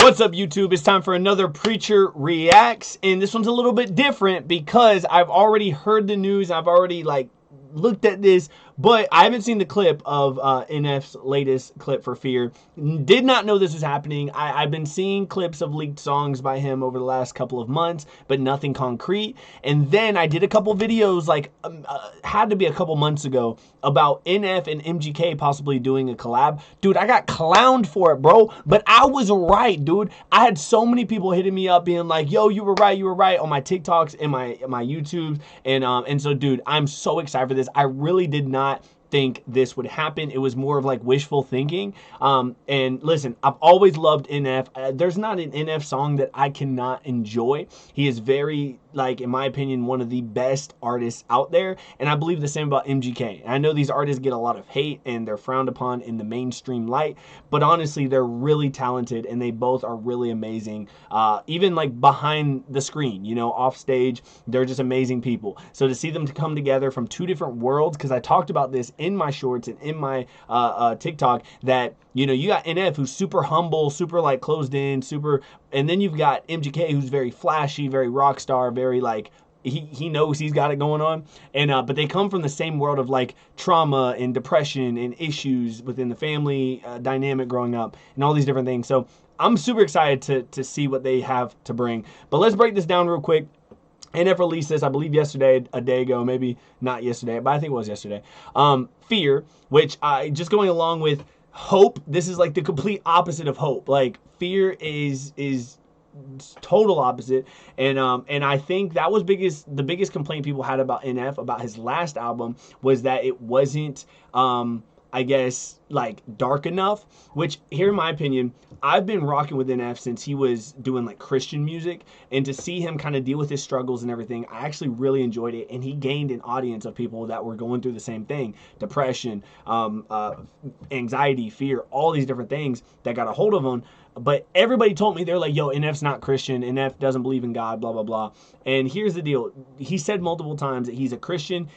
What's up, YouTube? It's time for another Preacher Reacts, and this one's a little bit different because I've already heard the news. I've already looked at this, but I haven't seen the clip of NF's latest clip for Fear. Did not know this was happening. I've been seeing clips of leaked songs by him over the last couple of months, but nothing concrete. And then I did a couple videos, had to be a couple months ago, about NF and MGK possibly doing a collab. Dude, I got clowned for it, bro, but I was right, dude. I had so many people hitting me up being like, yo, you were right on my TikToks and my YouTubes. And so, dude, I'm so excited for this. I really did not think this would happen. It was more of like wishful thinking. And listen, I've always loved NF. There's not an NF song that I cannot enjoy. He is very, in my opinion, one of the best artists out there. And I believe the same about MGK. I know these artists get a lot of hate and they're frowned upon in the mainstream light, but honestly, they're really talented and they both are really amazing. Even behind the screen, off stage, they're just amazing people. So to see them to come together from two different worlds, because I talked about this in my shorts and in my TikTok, that you got NF who's super humble, super closed in, and then you've got MGK who's very flashy, very rock star, very he knows he's got it going on, and but they come from the same world of trauma and depression and issues within the family dynamic growing up and all these different things. So I'm super excited to see what they have to bring. But let's break this down real quick. NF released this, I believe, yesterday, a day ago, maybe not yesterday, but I think it was yesterday. Fear, which just going along with Hope, this is the complete opposite of Hope. Fear is total opposite, and I think that was the biggest complaint people had about NF, about his last album, was that it wasn't I guess dark enough, which here in my opinion, I've been rocking with NF since he was doing Christian music, and to see him kind of deal with his struggles and everything, I actually really enjoyed it. And he gained an audience of people that were going through the same thing: depression, anxiety, fear, all these different things that got a hold of him. But everybody told me, they're like, yo, NF's not Christian, NF doesn't believe in God, blah blah blah. And here's the deal: he said multiple times that he's a Christian.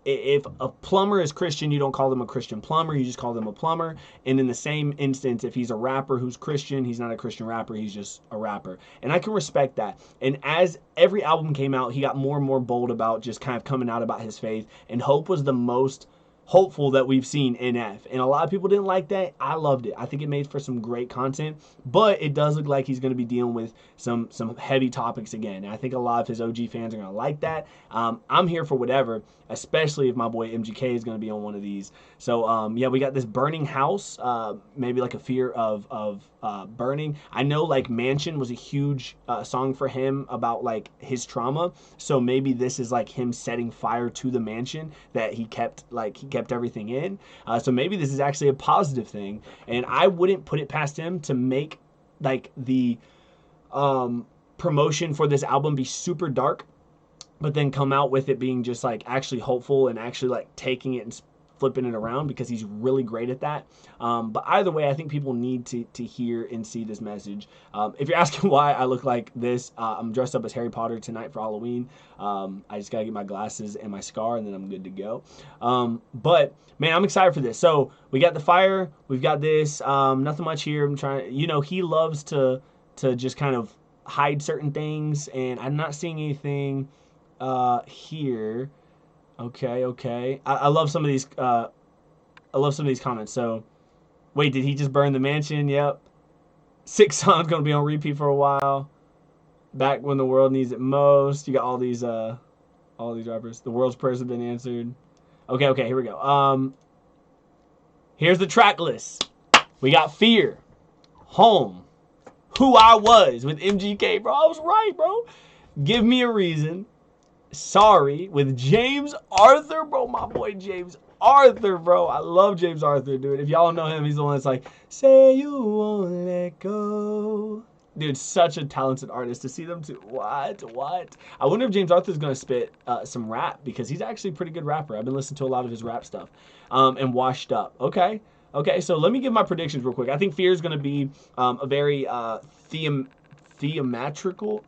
If a plumber is Christian, you don't call them a Christian plumber, you just call them a plumber. And in the same instance, if he's a rapper who's Christian, he's not a Christian rapper, he's just a rapper. And I can respect that. And as every album came out, he got more and more bold about just kind of coming out about his faith. And Hope was the most hopeful that we've seen NF, and a lot of people didn't like that. I loved it. I think it made for some great content, but it does look like he's going to be dealing with some heavy topics again, and I think a lot of his OG fans are going to like that. I'm here for whatever, especially if my boy MGK is going to be on one of these. So yeah, we got this Burning House, maybe a fear of burning. I know Mansion was a huge song for him about his trauma, so maybe this is him setting fire to the mansion that he kept everything in. So maybe this is actually a positive thing, and I wouldn't put it past him to make the promotion for this album be super dark, but then come out with it being just actually hopeful and actually taking it and flipping it around, because he's really great at that. But either way, I think people need to hear and see this message. If you're asking why I look like this, I'm dressed up as Harry Potter tonight for Halloween. I just gotta get my glasses and my scar, and then I'm good to go. But man, I'm excited for this. So we got the fire, we've got this, nothing much here. I'm trying, he loves to just kind of hide certain things, and I'm not seeing anything here. Okay. I love some of these. I love some of these comments. So, wait, did he just burn the mansion? Yep. 6 songs gonna be on repeat for a while. Back when the world needs it most. You got all these rappers. The world's prayers have been answered. Okay. Here we go. Here's the track list. We got Fear, Home, Who I Was with MGK, bro. I was right, bro. Give Me a Reason. Sorry with James Arthur, bro. My boy James Arthur, bro. I love James Arthur, dude. If y'all know him, he's the one that's say you won't let go. Dude, such a talented artist. To see them too. What? I wonder if James Arthur's going to spit some rap, because he's actually a pretty good rapper. I've been listening to a lot of his rap stuff. And Washed Up. Okay, so let me give my predictions real quick. I think Fear is going to be a very theatrical,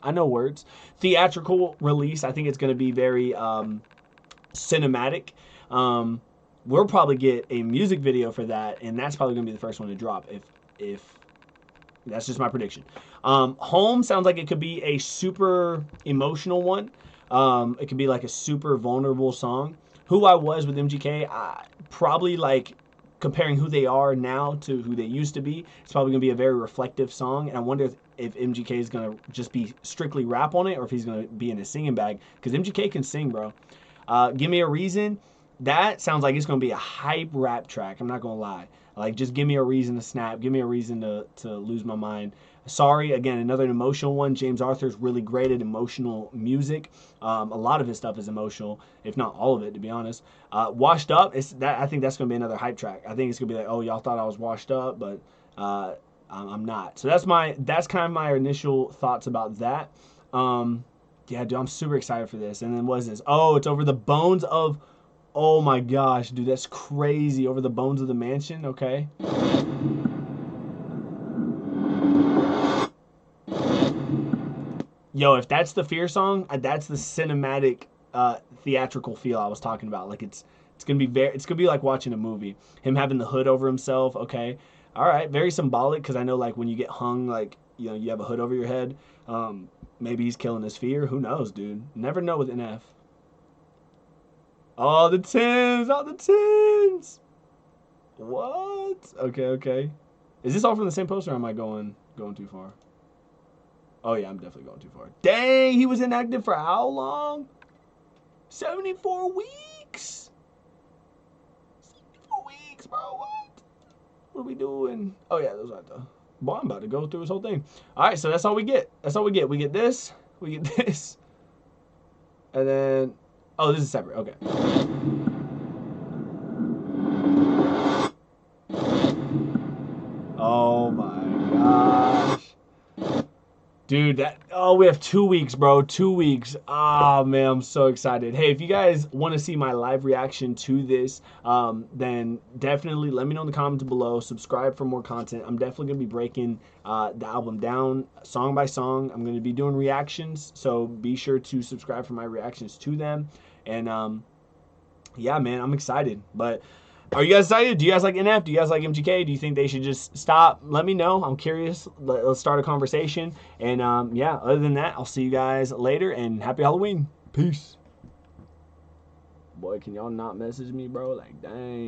I know words, theatrical release. I think it's going to be very cinematic. We'll probably get a music video for that, and that's probably going to be the first one to drop if That's just my prediction. Home sounds like it could be a super emotional one. It could be like a super vulnerable song. Who I was with MGK, probably like comparing who they are now to who they used to be. It's probably gonna be a very reflective song, and I wonder if MGK is gonna just be strictly rap on it, or if he's gonna be in a singing bag. Because MGK can sing, bro. Give me a reason. That sounds like it's gonna be a hype rap track. I'm not gonna lie. Like, just give me a reason to snap. Give me a reason to lose my mind. Sorry, again, another emotional one. James Arthur's really great at emotional music. A lot of his stuff is emotional, if not all of it, to be honest. Washed Up, I think that's gonna be another hype track. I think it's gonna be like, oh, y'all thought I was washed up, but I'm not. So that's kind of my initial thoughts about that. Yeah, dude, I'm super excited for this. And then what is this? Oh, it's over the bones of. Oh my gosh, dude, that's crazy. Over the bones of the mansion. Okay. Yo, if that's the Fear song, that's the cinematic, theatrical feel I was talking about. Like, it's gonna be it's gonna be like watching a movie. Him having the hood over himself. Okay. All right. Very symbolic, because I know, like, when you get hung, like, you have a hood over your head. Maybe he's killing his fear. Who knows, dude? Never know with NF. Oh, the tins! Oh, the tins! What? Okay, okay. Is this all from the same poster, or am I going too far? Oh yeah, I'm definitely going too far. Dang, he was inactive for how long? 74 weeks. 74 weeks, bro. What? What are we doing? Oh yeah, those are the. Boy, I'm about to go through his whole thing. All right, so that's all we get. That's all we get. We get this. We get this. And then, oh, this is separate. Okay. Oh my gosh. Dude, we have 2 weeks, bro. 2 weeks. Ah, man, I'm so excited. Hey, if you guys want to see my live reaction to this, then definitely let me know in the comments below. Subscribe for more content. I'm definitely going to be breaking the album down song by song. I'm going to be doing reactions, so be sure to subscribe for my reactions to them. And yeah, man, I'm excited. But are you guys excited? Do you guys like NF? Do you guys like MGK? Do you think they should just stop? Let me know. I'm curious. Let's start a conversation. And yeah, other than that, I'll see you guys later. And happy Halloween. Peace. Boy, can y'all not message me, bro? Like, dang.